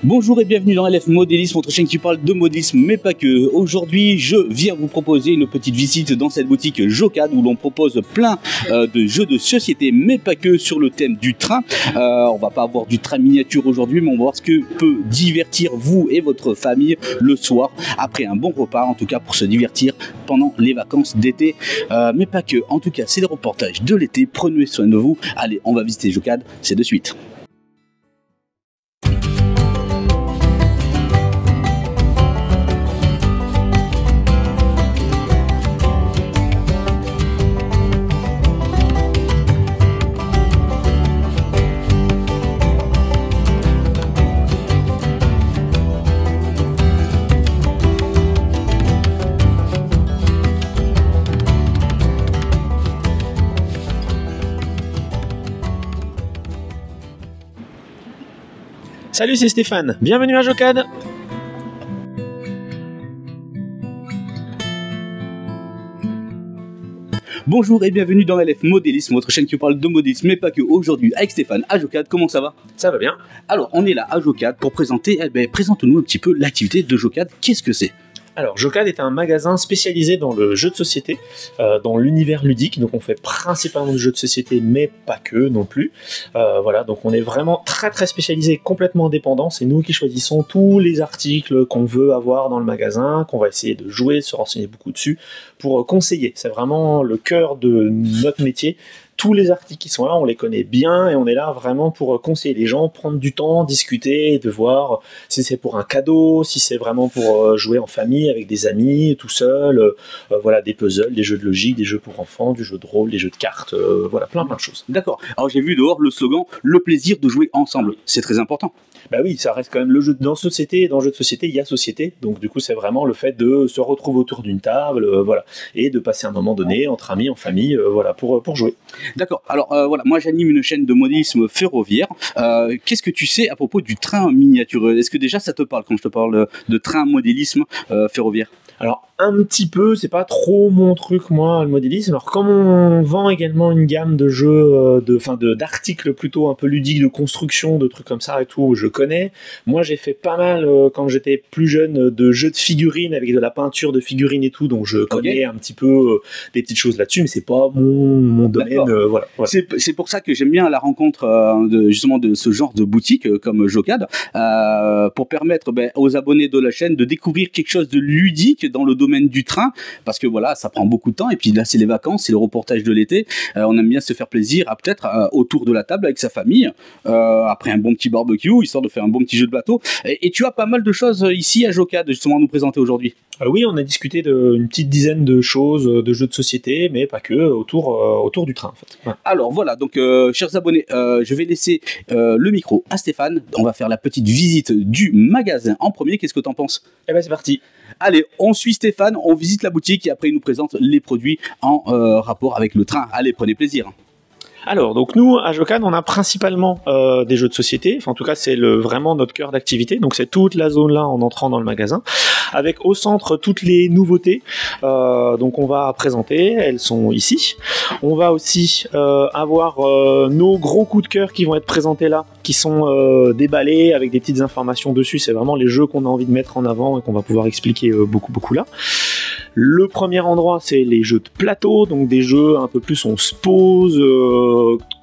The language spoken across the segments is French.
Bonjour et bienvenue dans LF Modélisme, votre chaîne qui parle de modélisme mais pas que. Aujourd'hui, je viens vous proposer une petite visite dans cette boutique Jocad où l'on propose plein de jeux de société mais pas que sur le thème du train. On va pas avoir du train miniature aujourd'hui, mais on va voir ce que peut divertir vous et votre famille le soir après un bon repas, en tout cas pour se divertir pendant les vacances d'été mais pas que. En tout cas, c'est le reportage de l'été, prenez soin de vous. Allez, on va visiter Jocad, c'est de suite. Salut, c'est Stéphane, bienvenue à Jocad. Bonjour et bienvenue dans LF Modélisme, votre chaîne qui parle de modélisme mais pas que. Aujourd'hui avec Stéphane à Jocad, comment ça va? Ça va bien. Alors on est là à Jocad pour présenter, présente-nous un petit peu l'activité de Jocad, qu'est-ce que c'est? Alors, Jocad est un magasin spécialisé dans le jeu de société, dans l'univers ludique. Donc, on fait principalement du jeu de société, mais pas que non plus. Voilà, donc on est vraiment très très spécialisé, complètement indépendant. C'est nous qui choisissons tous les articles qu'on veut avoir dans le magasin, qu'on va essayer de jouer, se renseigner beaucoup dessus pour conseiller. C'est vraiment le cœur de notre métier. Tous les articles qui sont là, on les connaît bien et on est là vraiment pour conseiller les gens, prendre du temps, discuter, de voir si c'est pour un cadeau, si c'est vraiment pour jouer en famille, avec des amis, tout seul, voilà, des puzzles, des jeux de logique, des jeux pour enfants, du jeu de rôle, des jeux de cartes, voilà, plein de choses. D'accord. Alors j'ai vu dehors le slogan « Le plaisir de jouer ensemble ». C'est très important. Bah oui, ça reste quand même le jeu dans société, et dans le jeu de société, il y a société, donc du coup c'est vraiment le fait de se retrouver autour d'une table, voilà, et de passer un moment donné entre amis, en famille, voilà, pour jouer. D'accord, alors voilà, moi j'anime une chaîne de modélisme ferroviaire. Qu'est-ce que tu sais à propos du train miniature? Est-ce que déjà ça te parle quand je te parle de train modélisme ferroviaire? Alors un petit peu, c'est pas trop mon truc moi le modélisme. Alors comme on vend également une gamme de jeux, d'articles plutôt un peu ludiques, de construction, de trucs comme ça et tout, je connais. Moi j'ai fait pas mal quand j'étais plus jeune de jeux de figurines avec de la peinture de figurines et tout, donc je connais un petit peu des petites choses là-dessus, mais c'est pas mon domaine. Voilà. C'est pour ça que j'aime bien la rencontre justement de ce genre de boutique comme Jocad, pour permettre aux abonnés de la chaîne de découvrir quelque chose de ludique dans le domaine du train, parce que voilà, ça prend beaucoup de temps, et puis là c'est les vacances, c'est le reportage de l'été, on aime bien se faire plaisir peut-être autour de la table avec sa famille, après un bon petit barbecue, histoire de faire un bon petit jeu de bateau, et tu as pas mal de choses ici à Jocad justement à nous présenter aujourd'hui. Oui, on a discuté d'une petite dizaine de choses, de jeux de société, mais pas que, autour du train en fait. Ouais. Alors voilà, donc chers abonnés, je vais laisser le micro à Stéphane, on va faire la petite visite du magasin en premier, qu'est-ce que tu en penses? Eh ben c'est parti. Allez, on suit Stéphane, on visite la boutique et après il nous présente les produits en rapport avec le train. Allez, prenez plaisir. Alors, donc nous, à Jocad, on a principalement des jeux de société, enfin en tout cas c'est vraiment notre cœur d'activité, donc c'est toute la zone là en entrant dans le magasin, avec au centre toutes les nouveautés, donc on va présenter, elles sont ici. On va aussi avoir nos gros coups de cœur qui vont être présentés là, qui sont déballés avec des petites informations dessus, c'est vraiment les jeux qu'on a envie de mettre en avant et qu'on va pouvoir expliquer beaucoup là. Le premier endroit, c'est les jeux de plateau, donc des jeux un peu plus on se pose,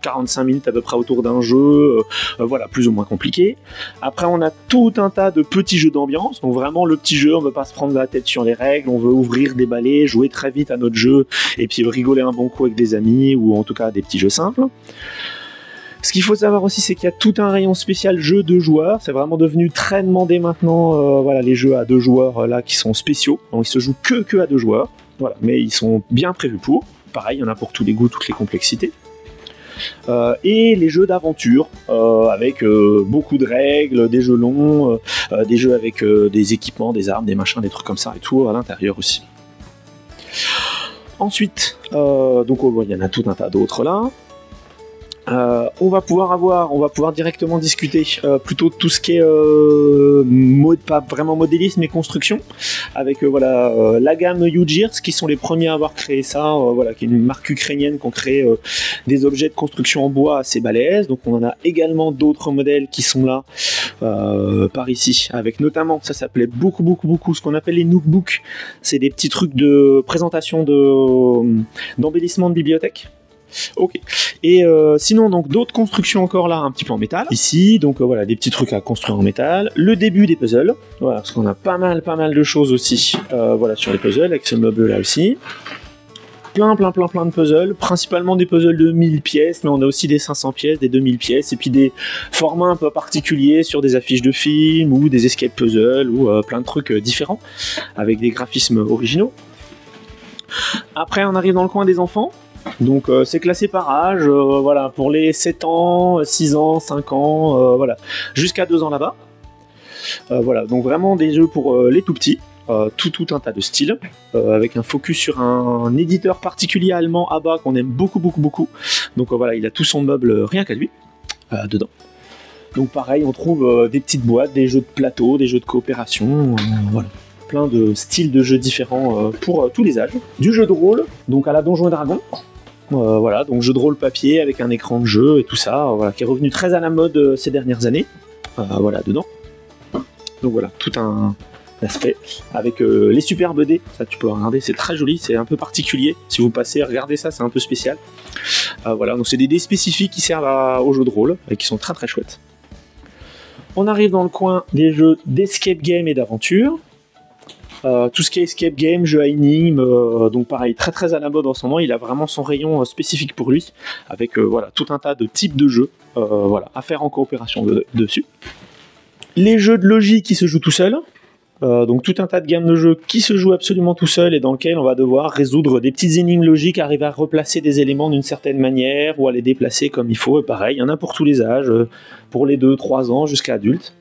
45 minutes à peu près autour d'un jeu, voilà, plus ou moins compliqué. Après, on a tout un tas de petits jeux d'ambiance, donc vraiment le petit jeu, on ne veut pas se prendre la tête sur les règles, on veut ouvrir, déballer, jouer très vite à notre jeu, et puis rigoler un bon coup avec des amis, ou en tout cas des petits jeux simples. Ce qu'il faut savoir aussi, c'est qu'il y a tout un rayon spécial jeux de joueurs. C'est vraiment devenu très demandé maintenant. Voilà, les jeux à 2 joueurs là qui sont spéciaux. Donc ils se jouent que à 2 joueurs. Voilà, mais ils sont bien prévus pour. Pareil, il y en a pour tous les goûts, toutes les complexités. Et les jeux d'aventure avec beaucoup de règles, des jeux longs, des jeux avec des équipements, des armes, des machins, des trucs comme ça et tout à l'intérieur aussi. Ensuite, donc il y en a tout un tas d'autres là. On va pouvoir directement discuter plutôt de tout ce qui est pas vraiment modélisme mais construction, avec la gamme Ujirs qui sont les premiers à avoir créé ça, qui est une marque ukrainienne qui ont créé des objets de construction en bois assez balèzes. Donc on en a également d'autres modèles qui sont là par ici, avec notamment, ça s'appelait beaucoup ce qu'on appelle les Nookbooks. C'est des petits trucs de présentation d'embellissement de bibliothèque. Ok. Et sinon, donc d'autres constructions encore là, un petit peu en métal. Ici, donc voilà, des petits trucs à construire en métal. Le début des puzzles. Voilà, parce qu'on a pas mal de choses aussi. Voilà, sur les puzzles, avec ce meuble là aussi. Plein de puzzles, principalement des puzzles de 1000 pièces, mais on a aussi des 500 pièces, des 2000 pièces, et puis des formats un peu particuliers sur des affiches de films, ou des escape puzzles, ou plein de trucs différents, avec des graphismes originaux. Après, on arrive dans le coin des enfants. Donc c'est classé par âge, voilà, pour les 7 ans, 6 ans, 5 ans, voilà, jusqu'à 2 ans là-bas. Voilà, donc vraiment des jeux pour les tout petits, tout un tas de styles, avec un focus sur un éditeur particulier allemand, ABBA, qu'on aime beaucoup. Donc voilà, il a tout son meuble rien qu'à lui, dedans. Donc pareil, on trouve des petites boîtes, des jeux de plateau, des jeux de coopération, voilà. Plein de styles de jeux différents pour tous les âges. Du jeu de rôle, donc à la Donjons et Dragons. Voilà, donc jeu de rôle papier avec un écran de jeu et tout ça, voilà, qui est revenu très à la mode ces dernières années. Voilà, dedans. Donc voilà, tout un aspect avec les superbes dés. Ça, tu peux regarder, c'est très joli, c'est un peu particulier. Si vous passez, regardez ça, c'est un peu spécial. Voilà, donc c'est des dés spécifiques qui servent aux jeux de rôle et qui sont très chouettes. On arrive dans le coin des jeux d'escape game et d'aventure. Tout ce qui est escape game, jeu à énigmes, donc pareil, très à la mode en ce moment. Il a vraiment son rayon spécifique pour lui, avec voilà, tout un tas de types de jeux voilà, à faire en coopération dessus. Les jeux de logique qui se jouent tout seuls, donc tout un tas de gammes de jeux qui se jouent absolument tout seuls et dans lesquels on va devoir résoudre des petites énigmes logiques, arriver à replacer des éléments d'une certaine manière ou à les déplacer comme il faut. Et pareil, il y en a pour tous les âges, pour les 2-3 ans jusqu'à adultes.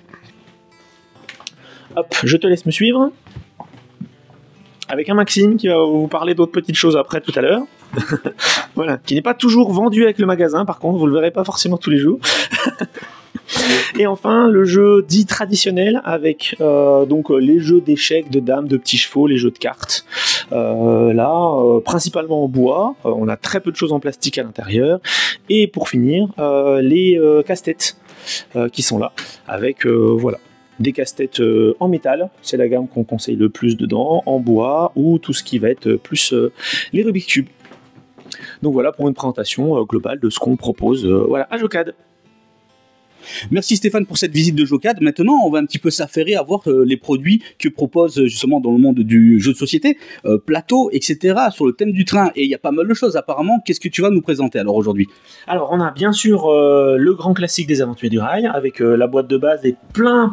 Hop, je te laisse me suivre. Avec un Maxime qui va vous parler d'autres petites choses après tout à l'heure. Voilà, qui n'est pas toujours vendu avec le magasin, par contre, vous le verrez pas forcément tous les jours. Et enfin, le jeu dit traditionnel avec donc les jeux d'échecs, de dames, de petits chevaux, les jeux de cartes. Là, principalement en bois, on a très peu de choses en plastique à l'intérieur. Et pour finir, les casse-têtes qui sont là, avec voilà. Des casse-têtes en métal, c'est la gamme qu'on conseille le plus dedans, en bois ou tout ce qui va être plus les Rubik's Cube. Donc voilà pour une présentation globale de ce qu'on propose voilà, à Jocad. Merci Stéphane pour cette visite de Jocad. Maintenant, on va un petit peu s'affairer à voir les produits que propose justement dans le monde du jeu de société, plateau, etc. sur le thème du train. Et il y a pas mal de choses apparemment. Qu'est-ce que tu vas nous présenter alors aujourd'hui? Alors on a bien sûr le grand classique des Aventuriers du Rail avec la boîte de base et plein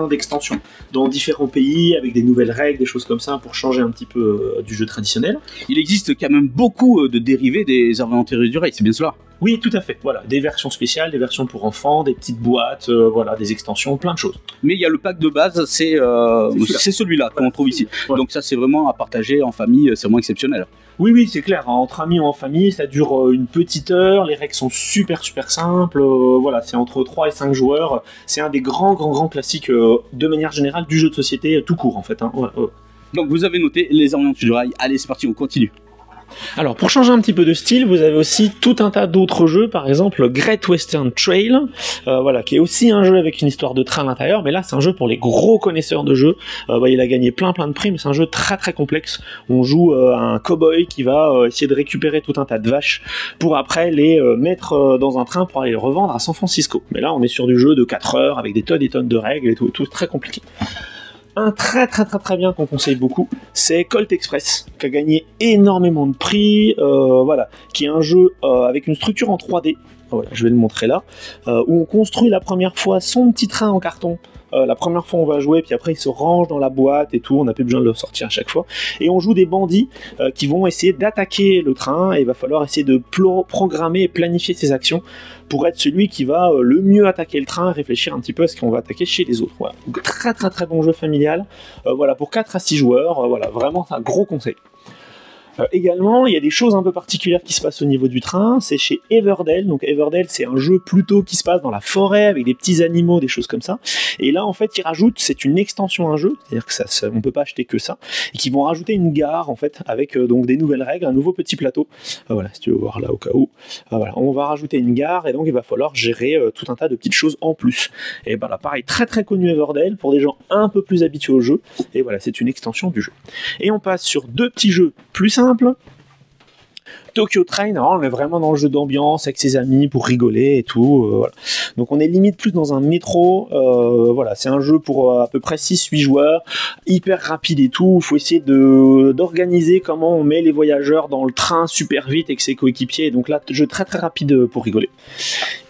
d'extensions dans différents pays avec des nouvelles règles, des choses comme ça pour changer un petit peu du jeu traditionnel. Il existe quand même beaucoup de dérivés des Aventuriers du Rail, c'est bien cela? Oui, tout à fait. Voilà, des versions spéciales, des versions pour enfants, des petites boîtes, voilà, des extensions, plein de choses. Mais il y a le pack de base, c'est celui-là qu'on trouve ici. Ouais. Donc ça, c'est vraiment à partager en famille, c'est vraiment exceptionnel. Oui, c'est clair. Entre amis ou en famille, ça dure une petite heure. Les règles sont super simples. Voilà, c'est entre 3 et 5 joueurs. C'est un des grands classiques de manière générale du jeu de société tout court en fait. Hein. Ouais. Donc vous avez noté les Aventuriers du Rail. Allez, c'est parti, on continue. Alors pour changer un petit peu de style, vous avez aussi tout un tas d'autres jeux, par exemple Great Western Trail, voilà, qui est aussi un jeu avec une histoire de train à l'intérieur, mais là c'est un jeu pour les gros connaisseurs de jeux. Il a gagné plein de prix, mais c'est un jeu très complexe. On joue un cow-boy qui va essayer de récupérer tout un tas de vaches pour après les mettre dans un train pour aller les revendre à San Francisco. Mais là on est sur du jeu de 4 heures avec des tonnes et tonnes de règles et tout très compliqué. Un très bien qu'on conseille beaucoup, c'est Colt Express, qui a gagné énormément de prix, voilà, qui est un jeu avec une structure en 3D, voilà, je vais le montrer là, où on construit la première fois son petit train en carton. La première fois on va jouer, puis après il se range dans la boîte et tout, on n'a plus besoin de le sortir à chaque fois. Et on joue des bandits qui vont essayer d'attaquer le train, et il va falloir essayer de programmer et planifier ses actions pour être celui qui va le mieux attaquer le train, réfléchir un petit peu à ce qu'on va attaquer chez les autres. Voilà. Très bon jeu familial, voilà, pour 4 à 6 joueurs, voilà, vraiment c'est un gros conseil. Également, il y a des choses un peu particulières qui se passent au niveau du train, c'est chez Everdell. Donc Everdell, c'est un jeu plutôt qui se passe dans la forêt avec des petits animaux, des choses comme ça. Et là, en fait, ils rajoutent, c'est une extension à un jeu, c'est-à-dire que on peut pas acheter que ça, et qu'ils vont rajouter une gare en fait avec donc des nouvelles règles, un nouveau petit plateau. Voilà, si tu veux voir là au cas où. Voilà, on va rajouter une gare et donc il va falloir gérer tout un tas de petites choses en plus. Et voilà, pareil, très très connu Everdell pour des gens un peu plus habitués au jeu. Et voilà, c'est une extension du jeu. Et on passe sur deux petits jeux plus simples. Tokyo Train, alors on est vraiment dans le jeu d'ambiance avec ses amis pour rigoler et tout. Voilà. Donc on est limite plus dans un métro. Voilà, c'est un jeu pour à peu près 6-8 joueurs, hyper rapide et tout. Il faut essayer d'organiser comment on met les voyageurs dans le train super vite avec ses coéquipiers. Donc là, jeu très très rapide pour rigoler.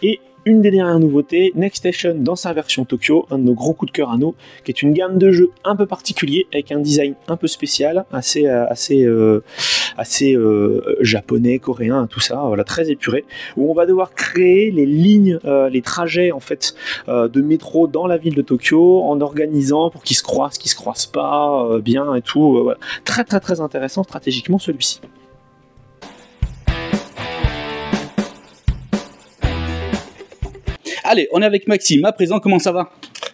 Et une des dernières nouveautés, Next Station dans sa version Tokyo, un de nos gros coups de cœur à nous, qui est une gamme de jeux un peu particulier, avec un design un peu spécial, assez japonais, coréen, tout ça, voilà, très épuré, où on va devoir créer les lignes, les trajets en fait de métro dans la ville de Tokyo, en organisant pour qu'ils se croisent pas bien et tout. Voilà. Très très très intéressant stratégiquement celui-ci. Allez, on est avec Maxime. À présent, comment ça va ?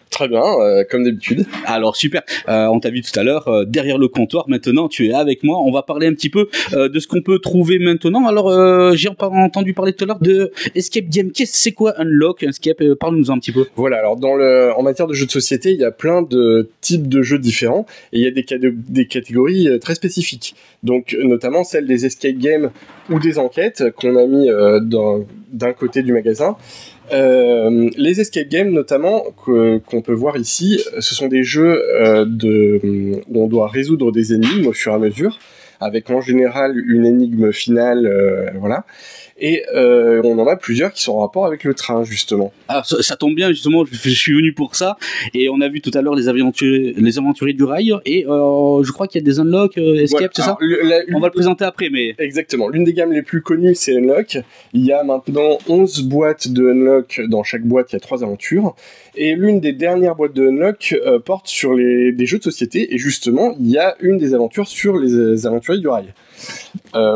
Très bien, comme d'habitude. Alors super, on t'a vu tout à l'heure derrière le comptoir. Maintenant tu es avec moi, on va parler un petit peu de ce qu'on peut trouver maintenant. Alors j'ai entendu parler tout à l'heure de Escape Game. C'est quoi Unlock, Escape? Parle-nous un petit peu. Voilà, alors en matière de jeux de société, il y a plein de types de jeux différents et il y a des catégories très spécifiques. Donc notamment celle des Escape Games ou des enquêtes qu'on a mis d'un côté du magasin. Les escape games notamment qu'on peut voir ici, ce sont des jeux où on doit résoudre des énigmes au fur et à mesure, avec en général une énigme finale, voilà. Et on en a plusieurs qui sont en rapport avec le train, justement. Ah, ça tombe bien, justement, je suis venu pour ça. Et on a vu tout à l'heure les aventuriers du rail. Et je crois qu'il y a des Unlock, Escape, ouais, c'est ça on va le présenter après, mais... Exactement. L'une des gammes les plus connues, c'est Unlock. Il y a maintenant 11 boîtes de Unlock. Dans chaque boîte, il y a 3 aventures. Et l'une des dernières boîtes de Unlock porte sur des jeux de société. Et justement, il y a une des aventures sur les aventuriers du rail.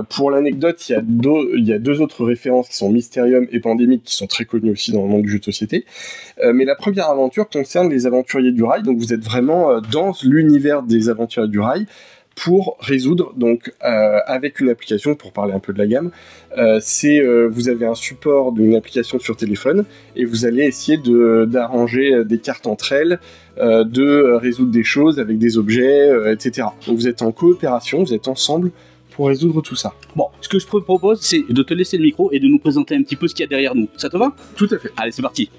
Pour l'anecdote, il y a deux autres références qui sont Mysterium et Pandemic, qui sont très connues aussi dans le monde du jeu de société. Mais la première aventure concerne les aventuriers du rail, donc vous êtes vraiment dans l'univers des aventuriers du rail pour résoudre, donc avec une application, pour parler un peu de la gamme, vous avez un support d'une application sur téléphone et vous allez essayer d'arranger des cartes entre elles, de résoudre des choses avec des objets, etc. Donc vous êtes en coopération, vous êtes ensemble pour résoudre tout ça. Bon, ce que je te propose, c'est de te laisser le micro et de nous présenter un petit peu ce qu'il y a derrière nous. Ça te va ? Tout à fait. Allez, c'est parti.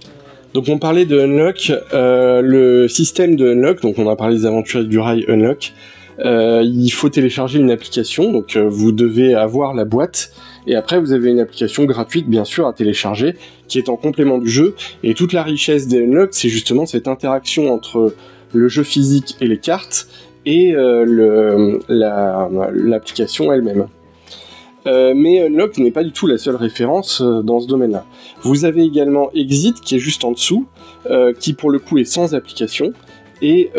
Donc on parlait de Unlock, le système de Unlock, donc on a parlé des aventuriers du rail Unlock. Il faut télécharger une application, donc vous devez avoir la boîte, et après vous avez une application gratuite bien sûr à télécharger, qui est en complément du jeu, et toute la richesse des Unlock, c'est justement cette interaction entre le jeu physique et les cartes, et l'application elle-même. Mais Unlock n'est pas du tout la seule référence dans ce domaine-là. Vous avez également Exit, qui est juste en dessous, qui pour le coup est sans application, et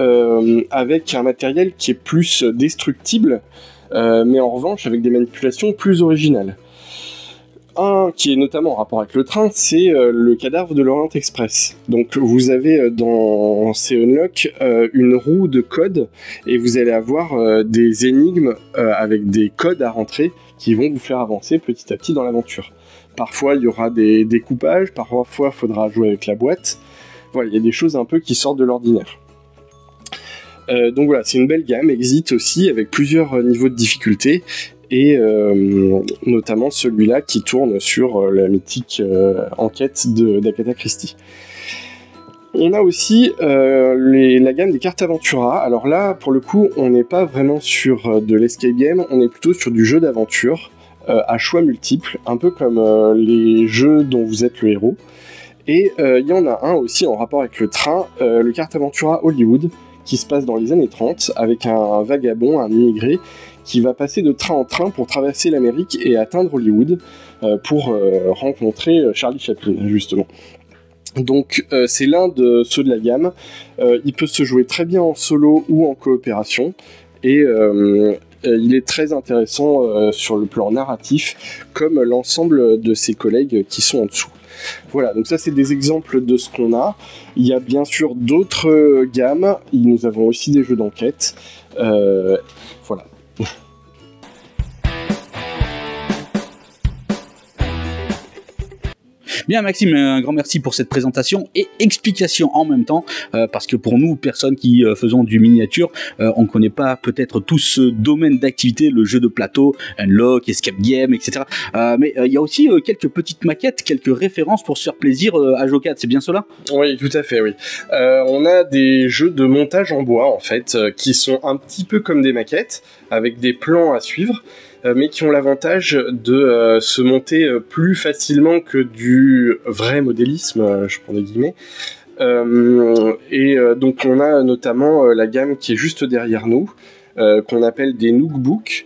avec un matériel qui est plus destructible, mais en revanche avec des manipulations plus originales. Un qui est notamment en rapport avec le train, c'est le cadavre de l'Orient Express. Donc vous avez dans ces Unlock une roue de code, et vous allez avoir des énigmes avec des codes à rentrer qui vont vous faire avancer petit à petit dans l'aventure. Parfois il y aura des découpages, parfois il faudra jouer avec la boîte. Voilà, il y a des choses un peu qui sortent de l'ordinaire. Donc voilà, c'est une belle gamme, Exit aussi, avec plusieurs niveaux de difficulté, et notamment celui-là qui tourne sur la mythique enquête d'Agatha Christie. On a aussi la gamme des cartes Aventura. Alors là, pour le coup, on n'est pas vraiment sur de l'escape game, on est plutôt sur du jeu d'aventure à choix multiples, un peu comme les jeux dont vous êtes le héros. Et il y en a un aussi en rapport avec le train, le carte Aventura Hollywood, qui se passe dans les années 30, avec un vagabond, un immigré, qui va passer de train en train pour traverser l'Amérique et atteindre Hollywood pour rencontrer Charlie Chaplin, justement. Donc c'est l'un de ceux de la gamme. Il peut se jouer très bien en solo ou en coopération, et il est très intéressant sur le plan narratif, comme l'ensemble de ses collègues qui sont en dessous. Voilà, donc ça c'est des exemples de ce qu'on a. Il y a bien sûr d'autres gammes, nous avons aussi des jeux d'enquête. Voilà. Bien Maxime, un grand merci pour cette présentation et explication en même temps, parce que pour nous, personnes qui faisons du miniature, on ne connaît pas peut-être tout ce domaine d'activité, le jeu de plateau, Unlock, Escape Game, etc. Mais il y a aussi quelques petites maquettes, quelques références pour se faire plaisir à Jocad, c'est bien cela? Oui, tout à fait, oui. On a des jeux de montage en bois, en fait, qui sont un petit peu comme des maquettes, avec des plans à suivre, mais qui ont l'avantage de se monter plus facilement que du vrai modélisme, je prends des guillemets. Donc on a notamment la gamme qui est juste derrière nous, qu'on appelle des Nookbooks.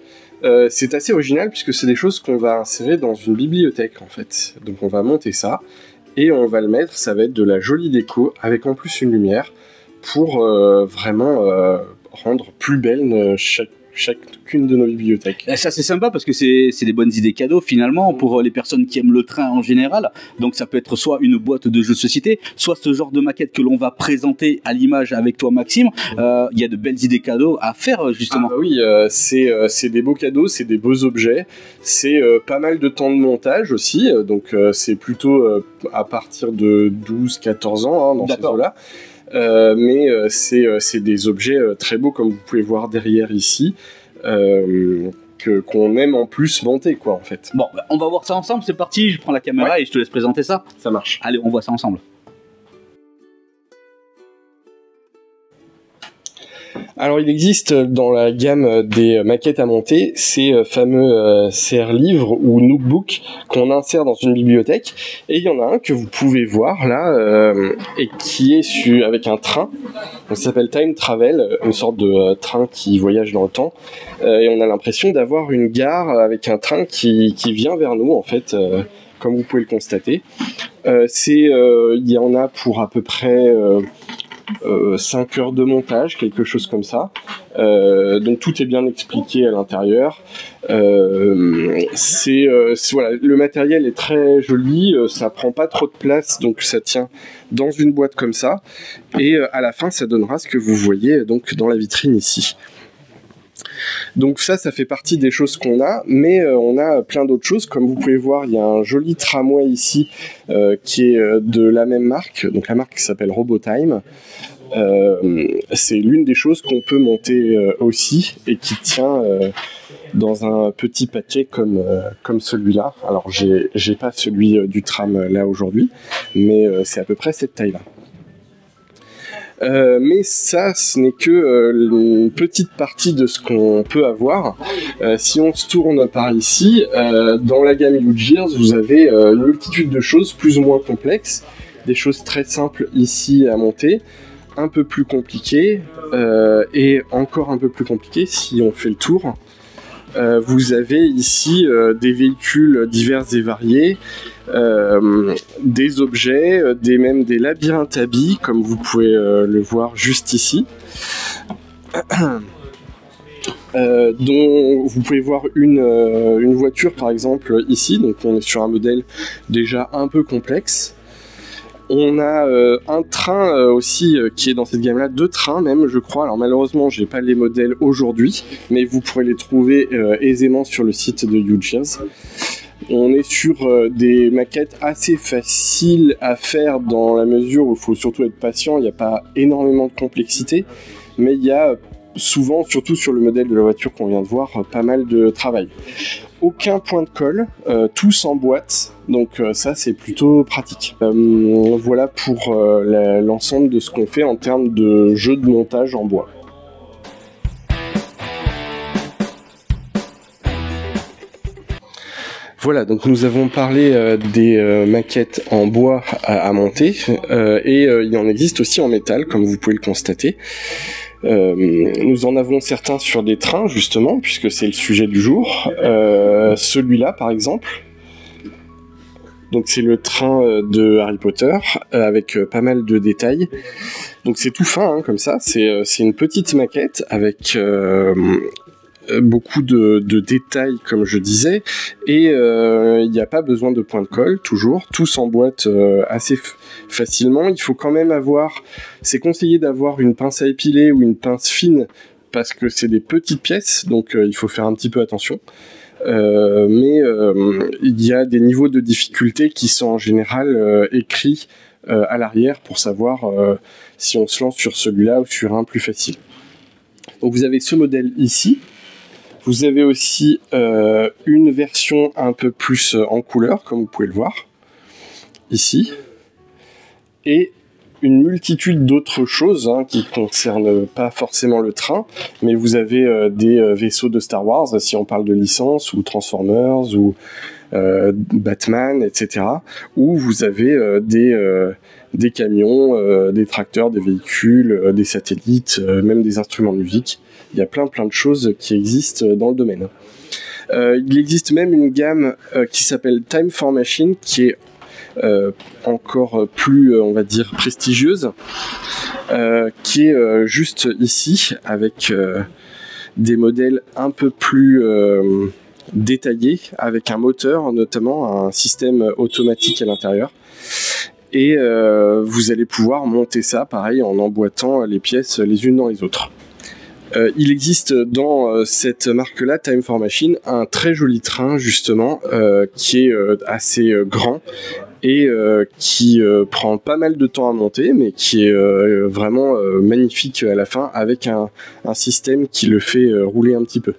C'est assez original puisque c'est des choses qu'on va insérer dans une bibliothèque en fait. Donc on va monter ça et on va le mettre, ça va être de la jolie déco avec en plus une lumière pour vraiment rendre plus belle chacune de nos bibliothèques. Et ça c'est sympa parce que c'est des bonnes idées cadeaux finalement pour les personnes qui aiment le train en général. Donc ça peut être soit une boîte de jeux de société, soit ce genre de maquette que l'on va présenter à l'image avec toi Maxime. Il y a de belles idées cadeaux à faire justement. Ah bah oui, c'est des beaux cadeaux, c'est des beaux objets, c'est pas mal de temps de montage aussi, donc c'est plutôt à partir de 12-14 ans dans ces eaux-là. Mais c'est des objets très beaux comme vous pouvez voir derrière ici, qu'on aime en plus monter quoi en fait. Bon, on va voir ça ensemble, c'est parti, je prends la caméra et je te laisse présenter ça. Ça marche. Allez, on voit ça ensemble. Alors il existe dans la gamme des maquettes à monter ces fameux serre-livres ou Nookbook qu'on insère dans une bibliothèque, et il y en a un que vous pouvez voir là et qui est avec un train. Donc, ça s'appelle Time Travel, une sorte de train qui voyage dans le temps, et on a l'impression d'avoir une gare avec un train qui vient vers nous en fait, comme vous pouvez le constater. Il y en a pour à peu près 5 heures de montage, quelque chose comme ça. Donc tout est bien expliqué à l'intérieur. Voilà, le matériel est très joli, ça prend pas trop de place, donc ça tient dans une boîte comme ça. Et à la fin, ça donnera ce que vous voyez donc dans la vitrine ici. Donc ça fait partie des choses qu'on a, mais on a plein d'autres choses. Comme vous pouvez voir, il y a un joli tramway ici qui est de la même marque, donc la marque qui s'appelle Robotime. C'est l'une des choses qu'on peut monter aussi et qui tient dans un petit paquet comme celui-là. Alors j'ai pas celui du tram là aujourd'hui, mais c'est à peu près cette taille-là. Mais ça, ce n'est que une petite partie de ce qu'on peut avoir. Si on se tourne par ici, dans la gamme Huge Gears, vous avez une multitude de choses plus ou moins complexes, des choses très simples ici à monter, un peu plus compliquées, et encore un peu plus compliquées si on fait le tour. Vous avez ici des véhicules divers et variés, des objets, même des labyrinthes à billes, comme vous pouvez le voir juste ici. Dont vous pouvez voir une voiture par exemple ici, donc on est sur un modèle déjà un peu complexe. On a un train aussi qui est dans cette gamme là, 2 trains même je crois. Alors malheureusement j'ai pas les modèles aujourd'hui, mais vous pourrez les trouver aisément sur le site de Huge Gears. On est sur des maquettes assez faciles à faire dans la mesure où il faut surtout être patient, il n'y a pas énormément de complexité, mais il y a souvent, surtout sur le modèle de la voiture qu'on vient de voir, pas mal de travail. Aucun point de colle, tous en boîte, donc ça c'est plutôt pratique. Voilà pour l'ensemble de ce qu'on fait en termes de jeu de montage en bois. Voilà, donc nous avons parlé des maquettes en bois à monter, et il en existe aussi en métal, comme vous pouvez le constater. Nous en avons certains sur des trains justement, puisque c'est le sujet du jour. Celui-là par exemple, donc c'est le train de Harry Potter avec pas mal de détails. Donc c'est tout fin comme ça, c'est une petite maquette avec beaucoup de détails, comme je disais, et il n'y a pas besoin de point de colle, toujours. Tout s'emboîte assez facilement. Il faut quand même c'est conseillé d'avoir une pince à épiler ou une pince fine, parce que c'est des petites pièces, donc il faut faire un petit peu attention. Mais il y a des niveaux de difficulté qui sont en général écrits à l'arrière pour savoir si on se lance sur celui-là ou sur un plus facile. Donc vous avez ce modèle ici. Vous avez aussi une version un peu plus en couleur, comme vous pouvez le voir, ici. Et une multitude d'autres choses qui ne concernent pas forcément le train, mais vous avez des vaisseaux de Star Wars, si on parle de licence, ou Transformers, ou Batman, etc. Ou vous avez des camions, des tracteurs, des véhicules, des satellites, même des instruments de musique. Il y a plein de choses qui existent dans le domaine. Il existe même une gamme qui s'appelle Time for Machine, qui est encore plus, on va dire, prestigieuse, qui est juste ici, avec des modèles un peu plus détaillés, avec un moteur, notamment un système automatique à l'intérieur. Et vous allez pouvoir monter ça, pareil, en emboîtant les pièces les unes dans les autres. Il existe dans cette marque-là, Time for Machine, un très joli train, justement, qui est assez grand et qui prend pas mal de temps à monter, mais qui est vraiment magnifique à la fin, avec un système qui le fait rouler un petit peu.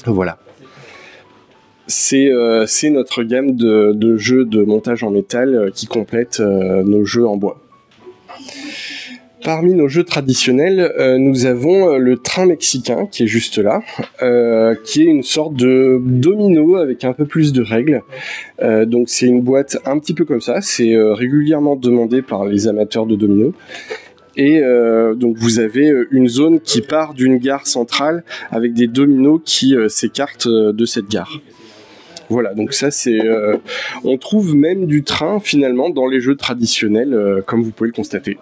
Voilà. C'est notre gamme de jeux de montage en métal qui complète nos jeux en bois. Parmi nos jeux traditionnels, nous avons le train mexicain qui est juste là, qui est une sorte de domino avec un peu plus de règles. Donc c'est une boîte un petit peu comme ça, c'est régulièrement demandé par les amateurs de domino. Et donc vous avez une zone qui part d'une gare centrale avec des dominos qui s'écartent de cette gare. Voilà, donc ça c'est... on trouve même du train finalement dans les jeux traditionnels, comme vous pouvez le constater.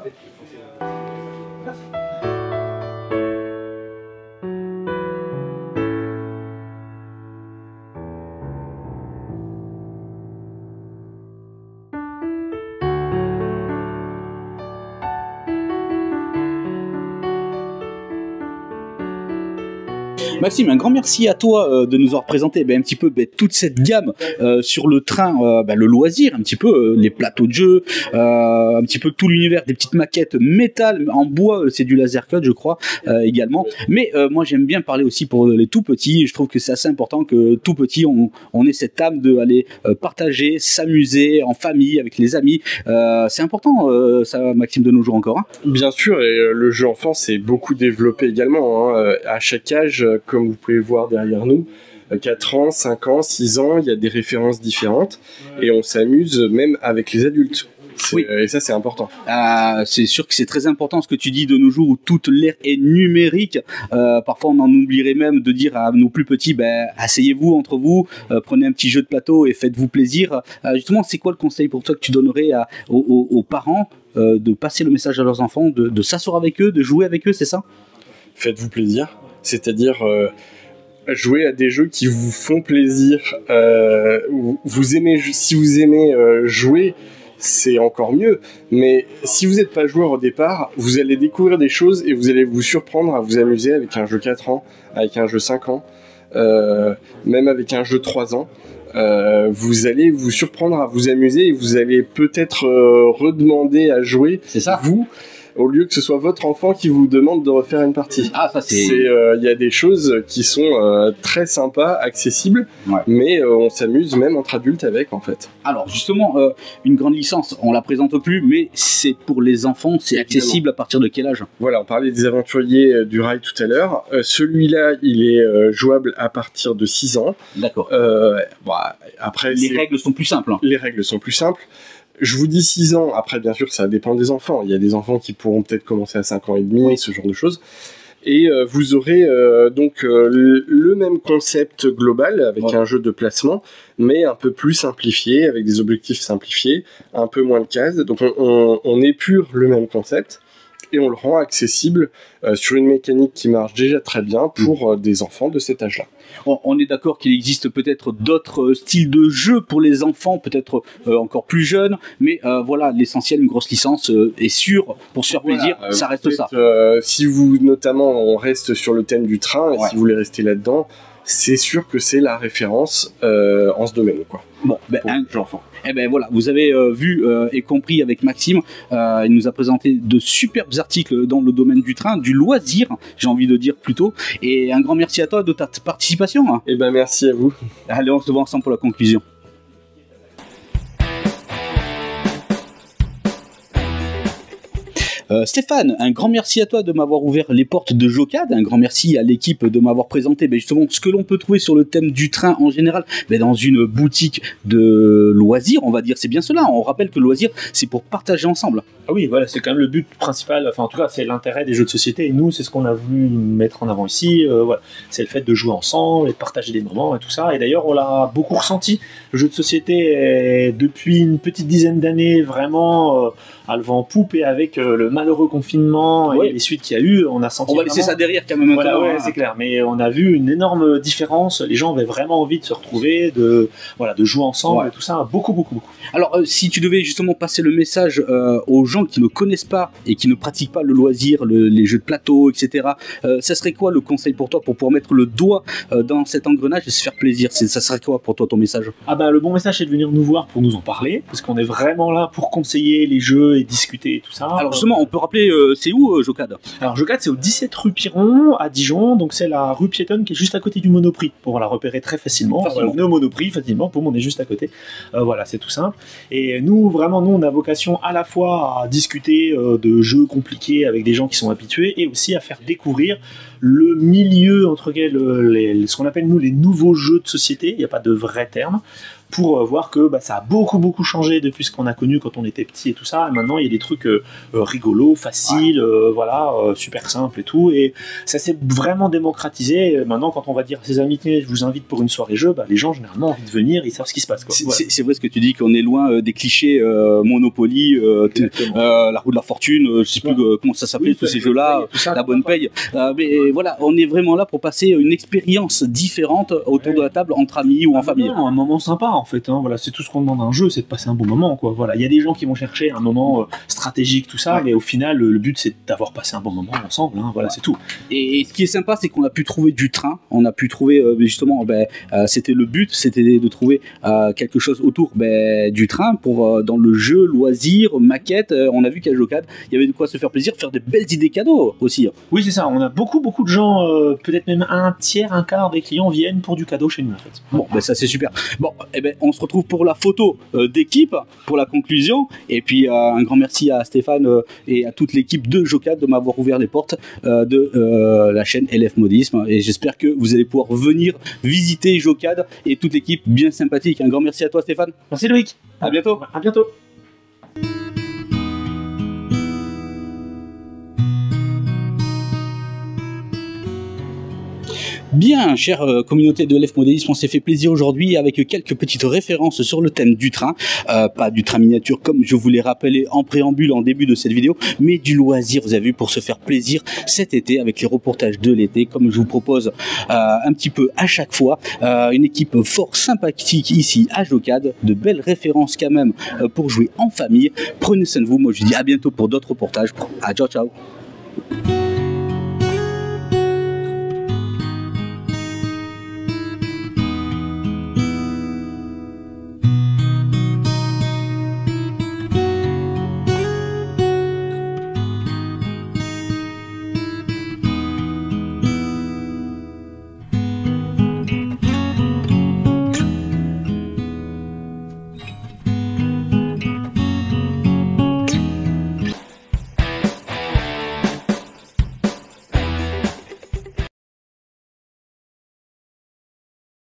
Maxime, un grand merci à toi de nous avoir présenté un petit peu toute cette gamme sur le train, le loisir, un petit peu les plateaux de jeu, un petit peu tout l'univers des petites maquettes métal en bois, c'est du laser cut je crois également. Mais moi j'aime bien parler aussi pour les tout petits. Je trouve que c'est assez important que tout petit on ait cette âme de aller partager, s'amuser en famille avec les amis. C'est important ça, Maxime, de nos jours encore. Hein. Bien sûr, et le jeu enfant s'est beaucoup développé également. À chaque âge, comme vous pouvez voir derrière nous, 4 ans, 5 ans, 6 ans, il y a des références différentes et on s'amuse même avec les adultes. Oui. Et ça, c'est important. C'est sûr que c'est très important ce que tu dis de nos jours où toute l'ère est numérique. Parfois, on en oublierait même de dire à nos plus petits, asseyez-vous entre vous, prenez un petit jeu de plateau et faites-vous plaisir. Justement, c'est quoi le conseil pour toi que tu donnerais aux parents de passer le message à leurs enfants, de s'asseoir avec eux, de jouer avec eux, c'est ça ? Faites-vous plaisir. C'est-à-dire jouer à des jeux qui vous font plaisir. Si vous aimez jouer, c'est encore mieux. Mais si vous n'êtes pas joueur au départ, vous allez découvrir des choses et vous allez vous surprendre à vous amuser avec un jeu 4 ans, avec un jeu 5 ans, même avec un jeu 3 ans. Vous allez vous surprendre à vous amuser et vous allez peut-être redemander à jouer, c'est ça, vous, au lieu que ce soit votre enfant qui vous demande de refaire une partie. Ah, ça c'est... Il y a des choses qui sont très sympas, accessibles, ouais. Mais on s'amuse même entre adultes avec, en fait. Alors, justement, une grande licence, on la présente plus, mais c'est pour les enfants, c'est accessible à partir de quel âge ? Voilà, on parlait des aventuriers du rail tout à l'heure. Celui-là, il est jouable à partir de 6 ans. D'accord. Après, les règles sont plus simples. Hein. Les règles sont plus simples. Je vous dis 6 ans, après bien sûr ça dépend des enfants, il y a des enfants qui pourront peut-être commencer à 5 ans et demi, oui. Ce genre de choses. Et vous aurez donc le même concept global avec ouais. Un jeu de placement, mais un peu plus simplifié, avec des objectifs simplifiés, un peu moins de cases, donc on épure le même concept, et on le rend accessible sur une mécanique qui marche déjà très bien pour des enfants de cet âge-là. On est d'accord qu'il existe peut-être d'autres styles de jeux pour les enfants, peut-être encore plus jeunes, mais voilà, l'essentiel, une grosse licence est sûre pour se faire plaisir, ça reste ça. Si vous, notamment, on reste sur le thème du train, et si vous voulez rester là-dedans, c'est sûr que c'est la référence en ce domaine, quoi. Bon, eh ben voilà, vous avez vu et compris avec Maxime, il nous a présenté de superbes articles dans le domaine du train, du loisir, j'ai envie de dire plutôt, et un grand merci à toi de ta participation. Eh ben merci à vous. Allez, on se voit ensemble pour la conclusion. Stéphane, un grand merci à toi de m'avoir ouvert les portes de Jocad, un grand merci à l'équipe de m'avoir présenté justement ce que l'on peut trouver sur le thème du train en général, dans une boutique de loisirs, on va dire, c'est bien cela, on rappelle que le loisir c'est pour partager ensemble. Ah oui, voilà, c'est quand même le but principal, enfin en tout cas c'est l'intérêt des jeux de société, et nous c'est ce qu'on a voulu mettre en avant ici, voilà. C'est le fait de jouer ensemble et de partager des moments et tout ça, et d'ailleurs on l'a beaucoup ressenti, le jeu de société est depuis une petite dizaine d'années vraiment à le vent en poupe, et avec le malheureux confinement et les suites qu'il y a eu, on a senti. On va laisser ça derrière quand même. Voilà, ouais, c'est clair. Mais on a vu une énorme différence. Les gens avaient vraiment envie de se retrouver, de jouer ensemble et tout ça. Beaucoup. Alors, si tu devais justement passer le message aux gens qui ne connaissent pas et qui ne pratiquent pas le loisir, les jeux de plateau, etc., ça serait quoi le conseil pour toi pour pouvoir mettre le doigt dans cet engrenage et se faire plaisir? Ça serait quoi pour toi ton message? Ah ben, le bon message c'est de venir nous voir pour nous en parler, parce qu'on est vraiment là pour conseiller les jeux et discuter et tout ça. Alors justement, on peut rappeler c'est où Jocad? Alors Jocad c'est au 17 rue Piron à Dijon, donc c'est la rue piétonne qui est juste à côté du Monoprix, pour la repérer très facilement. Venez au Monoprix facilement, pour moi on est juste à côté. Voilà, c'est tout simple. Et nous on a vocation à la fois à discuter de jeux compliqués avec des gens qui sont habitués, et aussi à faire découvrir le milieu, entre guillemets, ce qu'on appelle nous les nouveaux jeux de société, il n'y a pas de vrai terme, pour voir que ça a beaucoup changé depuis ce qu'on a connu quand on était petit et tout ça. Et maintenant il y a des trucs rigolos, faciles, super simples et tout, et ça s'est vraiment démocratisé. Et maintenant quand on va dire à ses amis je vous invite pour une soirée jeu, les gens généralement ont envie de venir, ils savent ce qui se passe, quoi. C'est vrai ce que tu dis, qu'on est loin des clichés Monopoly, la roue de la fortune, je sais plus comment ça s'appelait, tous ces jeux là, la bonne paye, mais voilà, on est vraiment là pour passer une expérience différente autour de la table entre amis ou en famille. Un moment sympa en fait, voilà, c'est tout ce qu'on demande à un jeu, c'est de passer un bon moment, quoi. Voilà, il y a des gens qui vont chercher un moment stratégique, tout ça, mais au final le but c'est d'avoir passé un bon moment ensemble, voilà, c'est tout. Et ce qui est sympa, c'est qu'on a pu trouver du train, on a pu trouver justement, c'était le but, c'était de trouver quelque chose autour du train pour dans le jeu, loisir, maquette. On a vu qu'à Jocad, il y avait de quoi se faire plaisir, faire de belles idées cadeaux aussi. Oui, c'est ça, on a beaucoup de gens, peut-être même un quart des clients viennent pour du cadeau chez nous en fait. Bon, ça c'est super. Bon, on se retrouve pour la photo d'équipe, pour la conclusion, et puis un grand merci à Stéphane et à toute l'équipe de Jocad de m'avoir ouvert les portes de la chaîne LF Modisme, et j'espère que vous allez pouvoir venir visiter Jocad et toute l'équipe bien sympathique. Un grand merci à toi Stéphane. Merci Loïc. À bientôt. À bientôt. Bien, chère communauté de LF Modélisme, on s'est fait plaisir aujourd'hui avec quelques petites références sur le thème du train. Pas du train miniature comme je vous l'ai rappelé en préambule en début de cette vidéo, mais du loisir, vous avez vu, pour se faire plaisir cet été avec les reportages de l'été, comme je vous propose un petit peu à chaque fois. Une équipe fort sympathique ici à Jocad, de belles références quand même pour jouer en famille. Prenez soin de vous, moi je vous dis à bientôt pour d'autres reportages. À ciao.